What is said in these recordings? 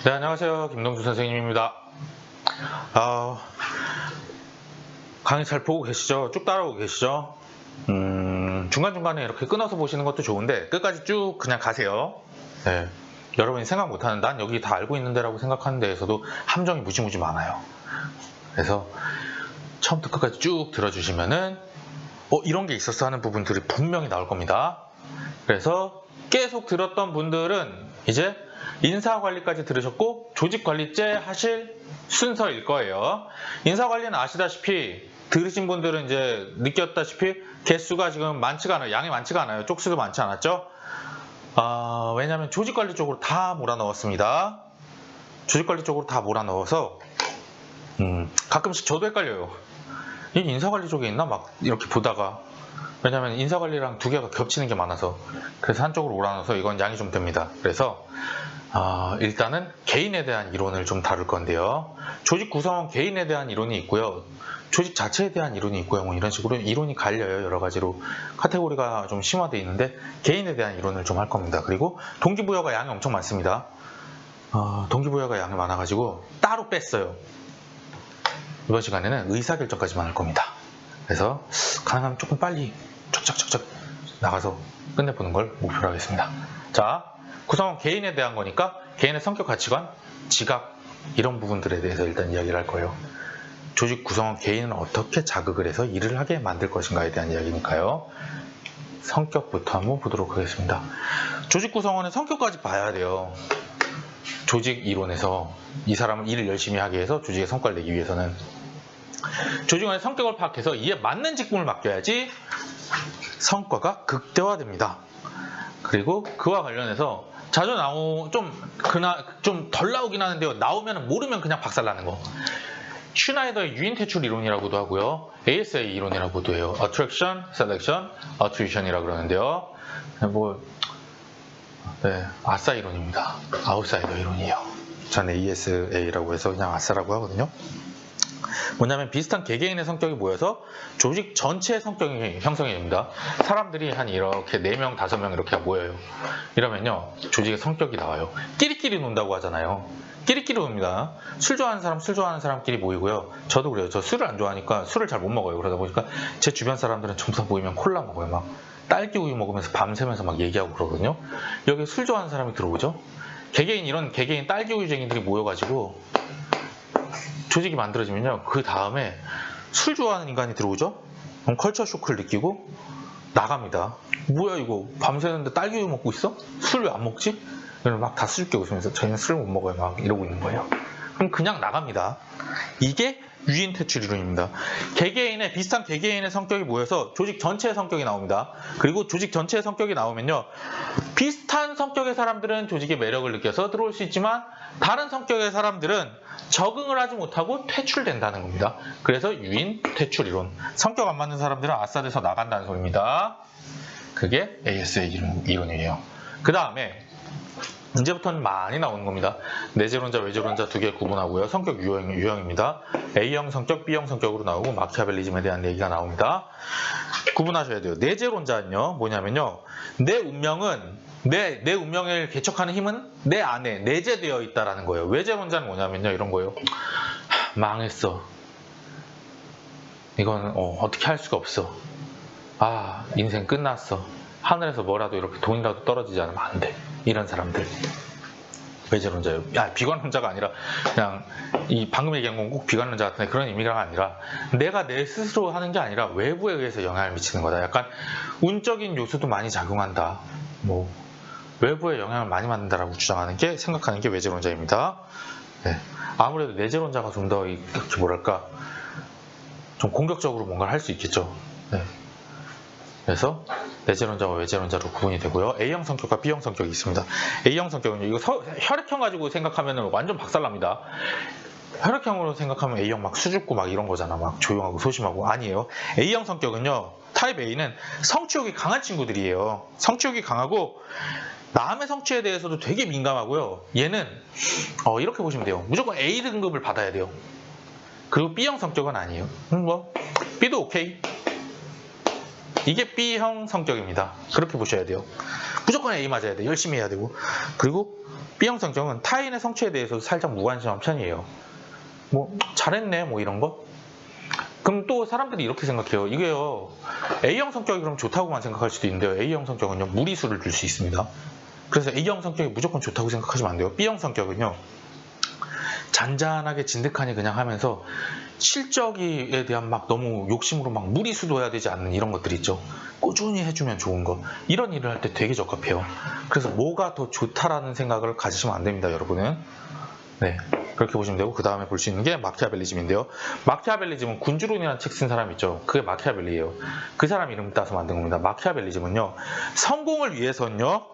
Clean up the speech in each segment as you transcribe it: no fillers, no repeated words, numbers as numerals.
네, 안녕하세요. 김동준 선생님입니다. 강의 잘 보고 계시죠? 쭉 따라오고 계시죠? 중간중간에 이렇게 끊어서 보시는 것도 좋은데 끝까지 쭉 그냥 가세요. 네, 여러분이 생각 못하는, 난 여기 다 알고 있는 데라고 생각하는 데에서도 함정이 무지무지 많아요. 그래서 처음부터 끝까지 쭉 들어주시면은 이런 게 있었어 하는 부분들이 분명히 나올 겁니다. 그래서 계속 들었던 분들은 이제 인사관리까지 들으셨고 조직관리제 하실 순서일 거예요. 인사관리는 아시다시피 들으신 분들은 이제 느꼈다시피 개수가 지금 많지가 않아요. 양이 많지가 않아요. 쪽수도 많지 않았죠? 왜냐하면 조직관리 쪽으로 다 몰아넣었습니다. 조직관리 쪽으로 다 몰아넣어서 가끔씩 저도 헷갈려요. 이게 인사관리 쪽에 있나? 막 이렇게 보다가, 왜냐면 인사관리랑 두 개가 겹치는 게 많아서, 그래서 한쪽으로 몰아넣어서 이건 양이 좀 됩니다. 그래서 일단은 개인에 대한 이론을 좀 다룰 건데요. 조직 구성원 개인에 대한 이론이 있고요. 조직 자체에 대한 이론이 있고요. 뭐 이런 식으로 이론이 갈려요. 여러 가지로 카테고리가 좀 심화되어 있는데 개인에 대한 이론을 좀 할 겁니다. 그리고 동기부여가 양이 엄청 많습니다. 동기부여가 양이 많아가지고 따로 뺐어요. 이번 시간에는 의사결정까지만 할 겁니다. 그래서 가능하면 조금 빨리 쫙쫙쫙쫙 나가서 끝내보는 걸 목표로 하겠습니다. 자, 구성원 개인에 대한 거니까 개인의 성격, 가치관, 지각 이런 부분들에 대해서 일단 이야기를 할 거예요. 조직 구성원 개인은 어떻게 자극을 해서 일을 하게 만들 것인가에 대한 이야기니까요. 성격부터 한번 보도록 하겠습니다. 조직 구성원의 성격까지 봐야 돼요. 조직 이론에서 이 사람을 일을 열심히 하게 해서 조직의 성과를 내기 위해서는 조직 안의 성격을 파악해서 이에 맞는 직군을 맡겨야지 성과가 극대화됩니다. 그리고 그와 관련해서 자주 좀 덜 나오긴 하는데요. 나오면 모르면 그냥 박살나는 거. 슈나이더의 유인 퇴출 이론이라고도 하고요. ASA 이론이라고도 해요. Attraction, Selection, Attrition이라고 그러는데요. 아싸 이론입니다. 아웃사이더 이론이에요. 전 ASA라고 해서 그냥 아싸라고 하거든요. 뭐냐면 비슷한 개개인의 성격이 모여서 조직 전체의 성격이 형성이 됩니다. 사람들이 한 이렇게 4명, 5명 이렇게 모여요. 이러면요, 조직의 성격이 나와요. 끼리끼리 논다고 하잖아요. 끼리끼리 놉니다. 술 좋아하는 사람끼리 모이고요. 저도 그래요. 저 술을 안 좋아하니까 술을 잘 못 먹어요. 그러다 보니까 제 주변 사람들은 점점 모이면 콜라 먹어요. 막 딸기 우유 먹으면서 밤새면서 막 얘기하고 그러거든요. 여기 술 좋아하는 사람이 들어오죠. 이런 개개인 딸기 우유쟁이들이 모여가지고 조직이 만들어지면요, 그 다음에 술 좋아하는 인간이 들어오죠. 그럼 컬처 쇼크를 느끼고 나갑니다. 뭐야 이거 밤새는데 딸기 우유 먹고 있어? 술 왜 안 먹지? 이러면 막 다 수줍게 웃으면서 저희는 술 못 먹어요 막 이러고 있는 거예요. 그럼 그냥 나갑니다. 이게 유인 퇴출 이론입니다. 비슷한 개개인의 성격이 모여서 조직 전체의 성격이 나옵니다. 그리고 조직 전체의 성격이 나오면요, 비슷한 성격의 사람들은 조직의 매력을 느껴서 들어올 수 있지만 다른 성격의 사람들은 적응을 하지 못하고 퇴출된다는 겁니다. 그래서 유인 퇴출 이론. 성격 안 맞는 사람들은 아싸돼서 나간다는 소리입니다. 그게 ASA 이론이에요. 그 다음에 이제부터는 많이 나오는 겁니다. 내재론자, 외재론자 두 개 구분하고요. 성격 유형입니다. A형 성격, B형 성격으로 나오고 마키아벨리즘에 대한 얘기가 나옵니다. 구분하셔야 돼요. 내재론자는요, 뭐냐면요, 내 운명을 개척하는 힘은 내 안에 내재되어 있다라는 거예요. 외재론자는 뭐냐면요, 이런 거예요. 망했어. 이건 어떻게 할 수가 없어. 인생 끝났어. 하늘에서 뭐라도 이렇게 돈이라도 떨어지지 않으면 안 돼. 이런 사람들. 외재론자예요. 비관론자가 아니라 그냥 방금 얘기한 건 꼭 비관론자 같은 그런 의미가 아니라 내가 내 스스로 하는 게 아니라 외부에 의해서 영향을 미치는 거다. 약간 운적인 요소도 많이 작용한다. 외부에 영향을 많이 받는다라고 생각하는 게 외재론자입니다. 네. 아무래도 내재론자가 좀 더 이렇게 뭐랄까, 좀 공격적으로 뭔가를 할 수 있겠죠. 네. 그래서 내재론자와 외재론자로 구분이 되고요. A형 성격과 B형 성격이 있습니다. A형 성격은요, 이거 혈액형 가지고 생각하면 완전 박살납니다. 혈액형으로 생각하면 A형 막 수줍고 막 이런 거잖아. 막 조용하고 소심하고. 아니에요. A형 성격은요, 타입 A는 성취욕이 강한 친구들이에요. 성취욕이 강하고 남의 성취에 대해서도 되게 민감하고요. 얘는 이렇게 보시면 돼요. 무조건 A 등급을 받아야 돼요. 그리고 B형 성격은 아니에요. B도 오케이. 이게 B형 성격입니다. 그렇게 보셔야 돼요. 무조건 A 맞아야 돼. 열심히 해야 되고. 그리고 B형 성격은 타인의 성취에 대해서도 살짝 무관심한 편이에요. 뭐 잘했네 뭐 이런 거. 그럼 또 사람들이 이렇게 생각해요. 이게요, A형 성격이 그럼 좋다고만 생각할 수도 있는데요. A형 성격은요, 무리수를 줄 수 있습니다. 그래서 A형 성격이 무조건 좋다고 생각하시면 안 돼요. B형 성격은요, 잔잔하게 진득하니 그냥 하면서 실적에 대한 막 너무 욕심으로 막 무리수도 해야 되지 않는 이런 것들 있죠. 꾸준히 해주면 좋은 거. 이런 일을 할 때 되게 적합해요. 그래서 뭐가 더 좋다라는 생각을 가지시면 안 됩니다, 여러분은. 네, 그렇게 보시면 되고, 그 다음에 볼 수 있는 게 마키아벨리즘인데요. 마키아벨리즘은 군주론이라는 책 쓴 사람 있죠. 그게 마키아벨리예요. 그 사람 이름 따서 만든 겁니다. 마키아벨리즘은요, 성공을 위해서는요,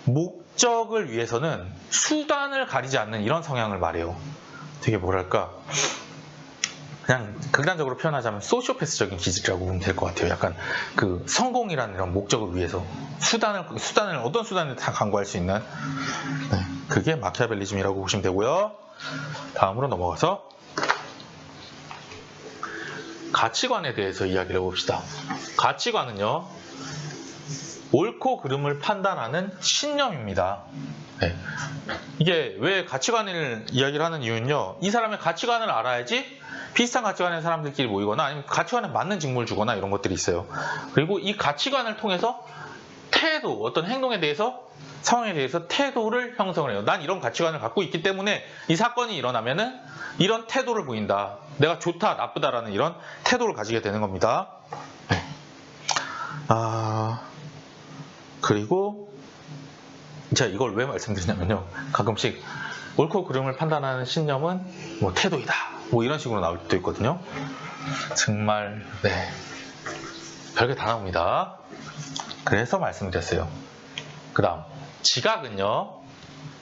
목적을 위해서는 수단을 가리지 않는 이런 성향을 말해요. 되게 뭐랄까, 그냥 극단적으로 표현하자면 소시오패스적인 기질이라고 보면 될 것 같아요. 약간 그 성공이라는 이런 목적을 위해서 수단을 어떤 수단을 다 강구할 수 있는, 네, 그게 마키아벨리즘이라고 보시면 되고요. 다음으로 넘어가서 가치관에 대해서 이야기를 해봅시다. 가치관은요, 옳고 그름을 판단하는 신념입니다. 네. 이게 왜 가치관을 이야기를 하는 이유는요, 이 사람의 가치관을 알아야지 비슷한 가치관의 사람들끼리 모이거나 아니면 가치관에 맞는 직무를 주거나 이런 것들이 있어요. 그리고 이 가치관을 통해서 태도, 어떤 행동에 대해서, 상황에 대해서 태도를 형성을 해요. 난 이런 가치관을 갖고 있기 때문에 이 사건이 일어나면은 이런 태도를 보인다. 내가 좋다, 나쁘다라는 이런 태도를 가지게 되는 겁니다. 네. 그리고 제가 이걸 왜 말씀드리냐면요, 가끔씩 옳고 그름을 판단하는 신념은 뭐 태도이다, 뭐 이런 식으로 나올 때도 있거든요. 정말 네, 별게 다 나옵니다. 그래서 말씀드렸어요. 그 다음 지각은요,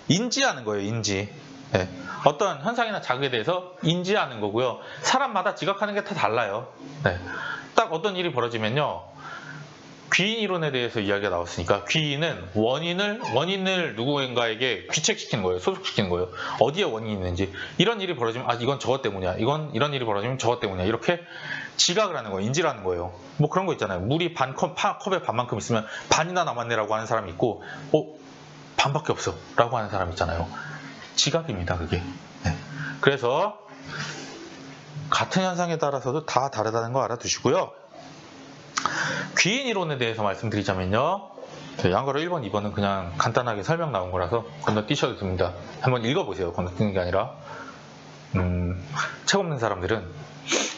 인지하는 거예요. 인지. 네. 어떤 현상이나 자극에 대해서 인지하는 거고요. 사람마다 지각하는 게 다 달라요. 네. 딱 어떤 일이 벌어지면요, 귀인 이론에 대해서 이야기가 나왔으니까, 귀인은 원인을 누구인가에게 귀책시키는 거예요. 소속시키는 거예요. 어디에 원인이 있는지. 이런 일이 벌어지면, 아, 이건 저것 때문이야. 이런 일이 벌어지면 저것 때문이야. 이렇게 지각을 하는 거예요. 인지를 하는 거예요. 뭐 그런 거 있잖아요. 물이 컵에 반만큼 있으면 반이나 남았네라고 하는 사람이 있고, 반밖에 없어 라고 하는 사람 있잖아요. 지각입니다, 그게. 네. 그래서 같은 현상에 따라서도 다 다르다는 거 알아두시고요. 귀인 이론에 대해서 말씀드리자면요, 양거로 1번, 2번은 그냥 간단하게 설명 나온 거라서 건너뛰셔도 됩니다. 한번 읽어보세요. 건너뛰는 게 아니라. 책 없는 사람들은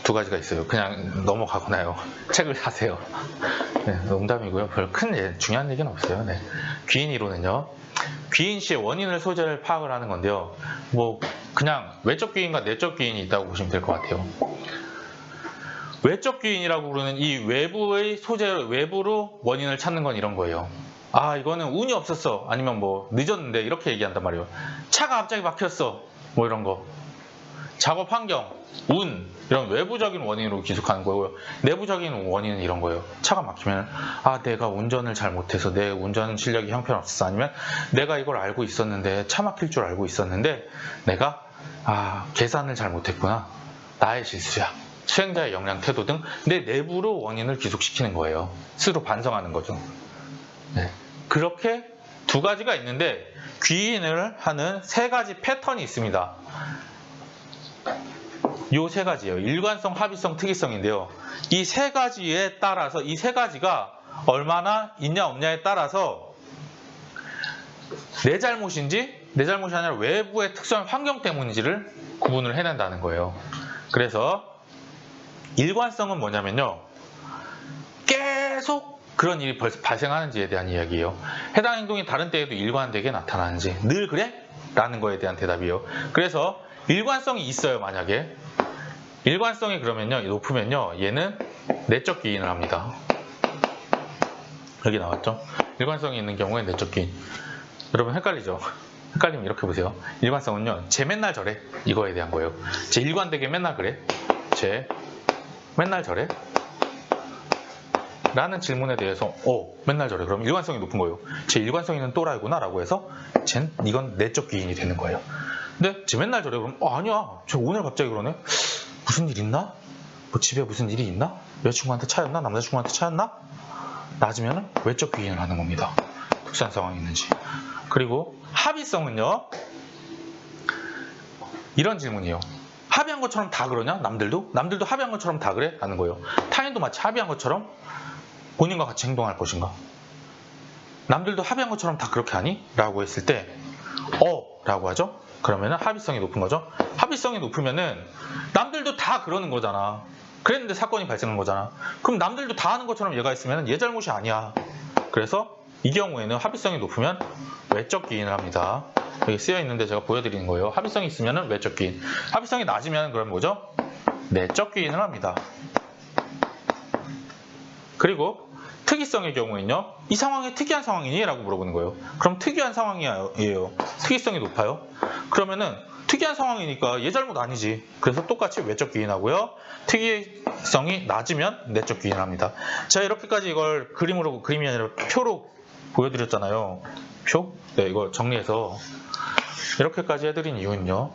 두 가지가 있어요. 그냥 넘어가거나요, 책을 사세요. 네, 농담이고요. 별 큰 중요한 얘기는 없어요. 네. 귀인 이론은요, 귀인 씨의 원인을, 소재를 파악을 하는 건데요, 뭐 그냥 외적 귀인과 내적 귀인이 있다고 보시면 될 것 같아요. 외적 귀인이라고 부르는 이 외부의 소재를, 외부로 원인을 찾는 건 이런 거예요. 아, 이거는 운이 없었어, 아니면 뭐 늦었는데, 이렇게 얘기한단 말이에요. 차가 갑자기 막혔어, 뭐 이런 거. 작업 환경, 운, 이런 외부적인 원인으로 기속하는 거고요. 내부적인 원인은 이런 거예요. 차가 막히면, 아, 내가 운전을 잘 못해서 내 운전 실력이 형편없었어. 아니면 내가 이걸 알고 있었는데, 차 막힐 줄 알고 있었는데 내가 계산을 잘 못했구나, 나의 실수야. 수행자의 역량, 태도 등 내 내부로 원인을 기속시키는 거예요. 스스로 반성하는 거죠. 네. 그렇게 두 가지가 있는데, 귀인을 하는 세 가지 패턴이 있습니다. 요 세 가지예요. 일관성, 합의성, 특이성인데요. 이 세 가지에 따라서, 이 세 가지가 얼마나 있냐 없냐에 따라서 내 잘못이 아니라 외부의 특수한 환경 때문인지를 구분을 해낸다는 거예요. 그래서 일관성은 뭐냐면요, 계속 그런 일이 발생하는지에 대한 이야기예요. 해당 행동이 다른 때에도 일관되게 나타나는지, 늘 그래? 라는 거에 대한 대답이에요. 그래서 일관성이 있어요. 만약에 일관성이 그러면요, 높으면요, 얘는 내적 귀인을 합니다. 여기 나왔죠? 일관성이 있는 경우에 내적 귀인. 여러분 헷갈리죠? 헷갈리면 이렇게 보세요. 일관성은요, 쟤 맨날 저래, 이거에 대한 거예요. 쟤 일관되게 맨날 그래? 쟤 맨날 저래? 라는 질문에 대해서 맨날 저래. 그럼 일관성이 높은 거예요. 쟤 일관성 있는 또라이구나 라고 해서 이건 내적 귀인이 되는 거예요. 근데 쟤 맨날 저래. 그럼 아니야, 쟤 오늘 갑자기 그러네? 무슨 일 있나? 뭐 집에 무슨 일이 있나? 여자친구한테 차였나? 남자친구한테 차였나? 낮으면 외적 귀인을 하는 겁니다. 특수한 상황이 있는지. 그리고 합의성은요, 이런 질문이에요. 합의한 것처럼 다 그러냐? 남들도 합의한 것처럼 다 그래? 라는 거예요. 타인도 마치 합의한 것처럼 본인과 같이 행동할 것인가? 남들도 합의한 것처럼 다 그렇게 하니? 라고 했을 때 라고 하죠. 그러면은 합의성이 높은 거죠. 합의성이 높으면은 남들도 다 그러는 거잖아. 그랬는데 사건이 발생한 거잖아. 그럼 남들도 다 하는 것처럼 얘가 했으면 얘 잘못이 아니야. 그래서 이 경우에는 합의성이 높으면 외적 기인을 합니다. 여기 쓰여 있는데 제가 보여드리는 거예요. 합의성이 있으면 외적 기인. 합의성이 낮으면 그럼 뭐죠? 내적 기인을 합니다. 그리고 특이성의 경우에는요, 이 상황이 특이한 상황이니? 라고 물어보는 거예요. 그럼 특이한 상황이에요. 특이성이 높아요. 그러면은 특이한 상황이니까 얘 잘못 아니지. 그래서 똑같이 외적 기인하고요. 특이성이 낮으면 내적 기인을 합니다. 제가 이렇게까지 이걸 그림이 아니라 표로 보여드렸잖아요. 표? 네, 이거 정리해서 이렇게까지 해드린 이유는요,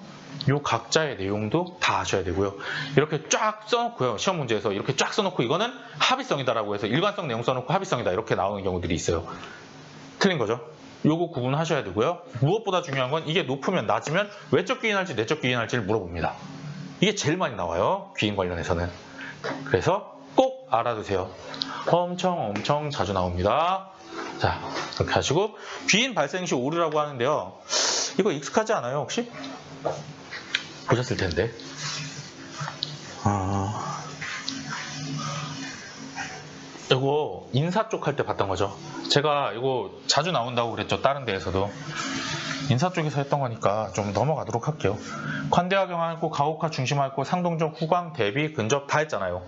요 각자의 내용도 다 아셔야 되고요. 이렇게 쫙 써놓고요. 시험 문제에서 이렇게 쫙 써놓고 이거는 합의성이다라고 해서 일관성 내용 써놓고 합의성이다 이렇게 나오는 경우들이 있어요. 틀린 거죠. 요거 구분하셔야 되고요. 무엇보다 중요한 건 이게 높으면 낮으면 외적 기인할지 내적 기인할지를 물어봅니다. 이게 제일 많이 나와요. 기인 관련해서는. 그래서 꼭 알아두세요. 엄청 자주 나옵니다. 자, 이렇게 하시고 귀인 발생 시 오류라고 하는데요. 이거 익숙하지 않아요, 혹시? 보셨을 텐데. 이거 인사 쪽 할 때 봤던 거죠. 제가 이거 자주 나온다고 그랬죠. 다른 데에서도. 인사 쪽에서 했던 거니까 좀 넘어가도록 할게요. 관대하, 경하고 가혹하, 중심하고 상동적, 후광, 대비, 근접 다 했잖아요.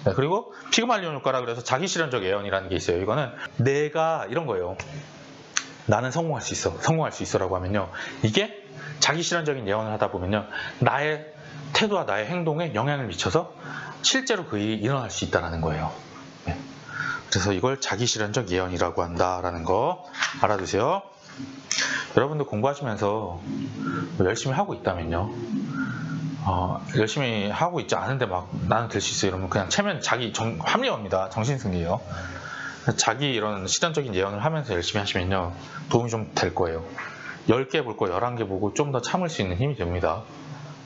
네, 그리고 피그말리온 효과라 그래서 자기실현적 예언이라는 게 있어요. 이거는 내가 이런 거예요. 나는 성공할 수 있어 라고 하면요, 이게 자기실현적인 예언을 하다 보면요, 나의 태도와 나의 행동에 영향을 미쳐서 실제로 그 일이 일어날 수 있다는 거예요. 네. 그래서 이걸 자기실현적 예언이라고 한다라는 거 알아두세요. 여러분들 공부하시면서 열심히 하고 있다면요, 열심히 하고 있지 않은데 막 나는 될 수 있어 이러면 그냥 체면 합리화입니다. 정신승리예요. 자기 이런 실현적인 예언을 하면서 열심히 하시면요, 도움이 좀 될 거예요. 10개 볼 거 11개 보고 좀 더 참을 수 있는 힘이 됩니다.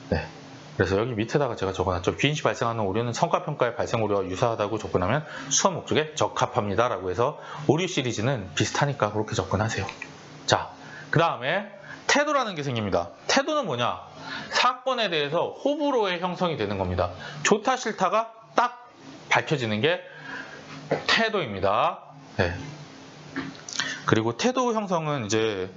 네. 그래서 여기 밑에다가 제가 적어놨죠. 귀인 시 발생하는 오류는 성과평가의 발생 오류와 유사하다고 접근하면 수업 목적에 적합합니다 라고 해서 오류 시리즈는 비슷하니까 그렇게 접근하세요. 자, 그 다음에 태도라는 게 생깁니다. 태도는 뭐냐? 사건에 대해서 호불호의 형성이 되는 겁니다. 좋다 싫다가 딱 밝혀지는 게 태도입니다. 네. 그리고 태도 형성은 이제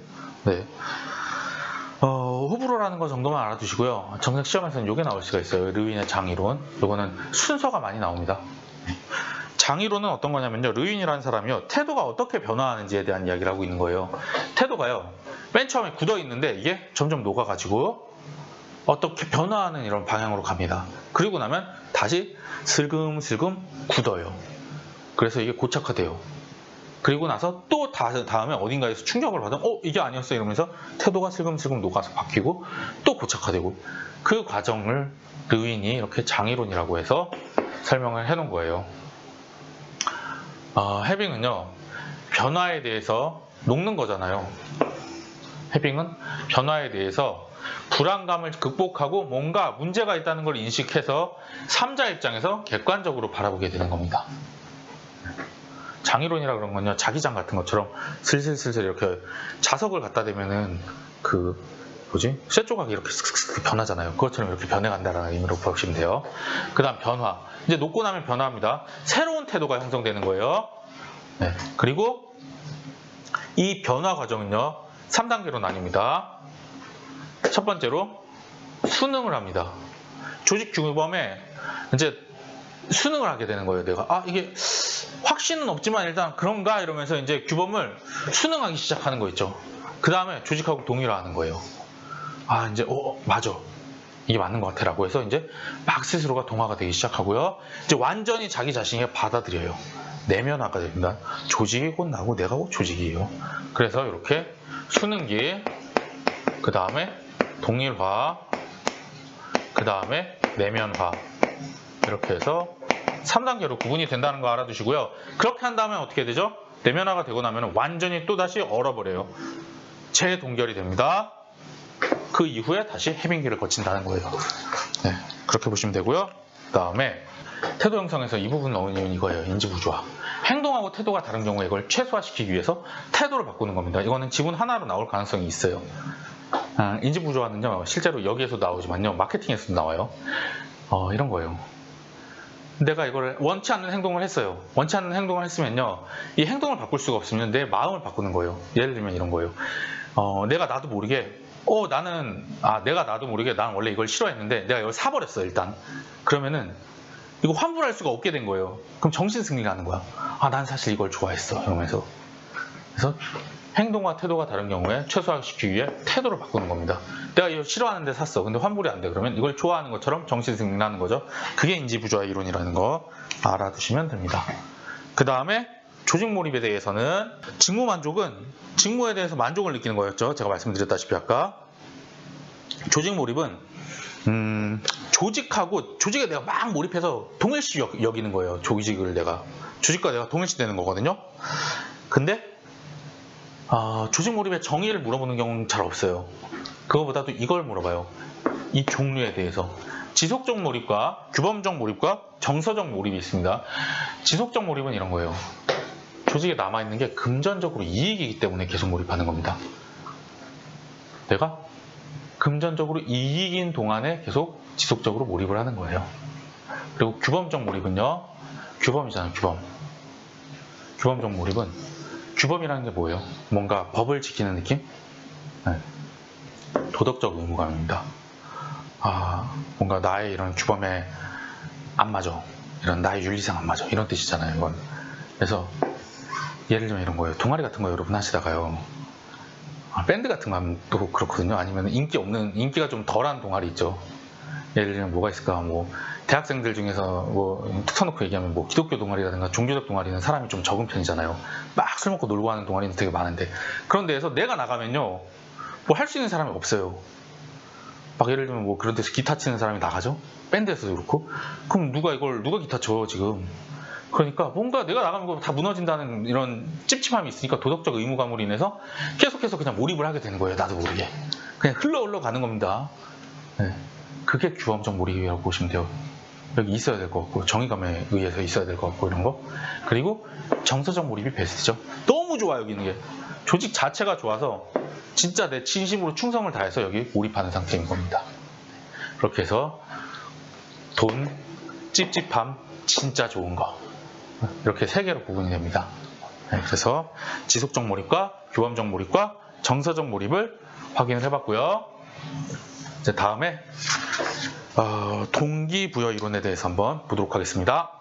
호불호라는 거 정도만 알아두시고요. 정책 시험에서는 이게 나올 수가 있어요. 르윈의 장이론. 이거는 순서가 많이 나옵니다. 장이론은 어떤 거냐면요, 르윈이라는 사람이요, 태도가 어떻게 변화하는지에 대한 이야기를 하고 있는 거예요. 태도가요, 맨 처음에 굳어 있는데 이게 점점 녹아가지고 어떻게 변화하는 이런 방향으로 갑니다. 그리고 나면 다시 슬금슬금 굳어요. 그래서 이게 고착화돼요. 그리고 나서 또 다음에 어딘가에서 충격을 받으면 이게 아니었어 이러면서 태도가 슬금슬금 녹아서 바뀌고 또 고착화되고, 그 과정을 르윈이 이렇게 장이론이라고 해서 설명을 해놓은 거예요. 해빙은요, 변화에 대해서 녹는 거잖아요. 해빙은 변화에 대해서 불안감을 극복하고 뭔가 문제가 있다는 걸 인식해서 3자 입장에서 객관적으로 바라보게 되는 겁니다. 장이론이라 그런 건요, 자기장 같은 것처럼 슬슬슬슬 이렇게 자석을 갖다 대면은 쇠 조각이 이렇게 슥슥슥 변하잖아요. 그것처럼 이렇게 변해간다라는 의미로 보시면 돼요. 그 다음 변화. 이제 녹고 나면 변화합니다. 새로운 태도가 형성되는 거예요. 네. 그리고 이 변화 과정은요, 3단계로 나뉩니다. 첫 번째로 수능을 합니다. 조직 규범에 이제 수능을 하게 되는 거예요. 내가 이게 확신은 없지만 일단 그런가 이러면서 이제 규범을 수능하기 시작하는 거 있죠. 그 다음에 조직하고 동의를 하는 거예요. 이제 맞아, 이게 맞는 것 같아 라고 해서 이제 막 스스로가 동화가 되기 시작하고요. 이제 완전히 자기 자신이 받아들여요. 내면화가 됩니다. 조직이 곧 나고 내가 곧 조직이에요. 그래서 이렇게 수능기, 그 다음에 동일화, 그 다음에 내면화, 이렇게 해서 3단계로 구분이 된다는 거 알아두시고요. 그렇게 한 다음에 어떻게 되죠? 내면화가 되고 나면 완전히 또다시 얼어버려요. 재동결이 됩니다. 그 이후에 다시 해빙기를 거친다는 거예요. 네, 그렇게 보시면 되고요. 그 다음에 태도 형성에서 이 부분 넣은 이유는 이거예요. 인지부조화. 행동하고 태도가 다른 경우에 이걸 최소화시키기 위해서 태도를 바꾸는 겁니다. 이거는 지문 하나로 나올 가능성이 있어요. 인지부조화는요, 실제로 여기에서 나오지만요, 마케팅에서도 나와요. 이런 거예요. 내가 이걸 원치 않는 행동을 했어요. 원치 않는 행동을 했으면요, 이 행동을 바꿀 수가 없으면 내 마음을 바꾸는 거예요. 예를 들면 이런 거예요. 내가 나도 모르게 난 원래 이걸 싫어했는데 내가 이걸 사버렸어 일단. 그러면은 이거 환불할 수가 없게 된 거예요. 그럼 정신승리가 하는 거야. 난 사실 이걸 좋아했어 이러면서. 그래서 행동과 태도가 다른 경우에 최소화시키기 위해 태도를 바꾸는 겁니다. 내가 이걸 싫어하는데 샀어. 근데 환불이 안 돼. 그러면 이걸 좋아하는 것처럼 정신승리하는 거죠. 그게 인지부조화 이론이라는 거 알아두시면 됩니다. 그 다음에 조직몰입에 대해서는 직무만족은 직무에 대해서 만족을 느끼는 거였죠. 제가 말씀드렸다시피 아까 조직몰입은 조직에 내가 막 몰입해서 동일시 여기는 거예요. 조직과 내가 동일시 되는 거거든요. 근데 조직몰입의 정의를 물어보는 경우는 잘 없어요. 그거보다도 이걸 물어봐요. 이 종류에 대해서. 지속적 몰입과 규범적 몰입과 정서적 몰입이 있습니다. 지속적 몰입은 이런 거예요. 조직에 남아있는 게 금전적으로 이익이기 때문에 계속 몰입하는 겁니다. 내가 금전적으로 이익인 동안에 계속 지속적으로 몰입을 하는 거예요. 그리고 규범적 몰입은요, 규범이잖아요. 규범적 몰입은, 규범이라는 게 뭐예요? 뭔가 법을 지키는 느낌? 네. 도덕적 의무감입니다. 뭔가 나의 이런 규범에 안 맞아. 이런 나의 윤리상 안 맞아. 이런 뜻이잖아요, 이건. 그래서 예를 들면 이런 거예요. 동아리 같은 거 여러분 하시다가요, 밴드 같은 거 하면 또 그렇거든요. 아니면 인기가 좀 덜한 동아리 있죠. 예를 들면 뭐가 있을까? 대학생들 중에서 툭 터놓고 얘기하면 기독교 동아리라든가 종교적 동아리는 사람이 좀 적은 편이잖아요. 막 술 먹고 놀고 하는 동아리는 되게 많은데, 그런 데에서 내가 나가면요, 할 수 있는 사람이 없어요. 막 예를 들면 그런 데서 기타 치는 사람이 나가죠? 밴드에서도 그렇고. 그럼 누가 기타 쳐 지금? 그러니까 뭔가 내가 나가면 다 무너진다는 이런 찝찝함이 있으니까 도덕적 의무감으로 인해서 계속해서 그냥 몰입을 하게 되는 거예요. 나도 모르게. 그냥 흘러 가는 겁니다. 네. 그게 규범적 몰입이라고 보시면 돼요. 여기 있어야 될 것 같고, 정의감에 의해서 있어야 될 것 같고, 이런 거. 그리고 정서적 몰입이 베스트죠. 너무 좋아, 여기 있는 게. 조직 자체가 좋아서 진짜 내 진심으로 충성을 다해서 여기 몰입하는 상태인 겁니다. 그렇게 해서 돈, 찝찝함, 진짜 좋은 거. 이렇게 세 개로 구분이 됩니다. 그래서 지속적 몰입과 규범적 몰입과 정서적 몰입을 확인을 해봤고요. 이제 다음에 동기부여 이론에 대해서 한번 보도록 하겠습니다.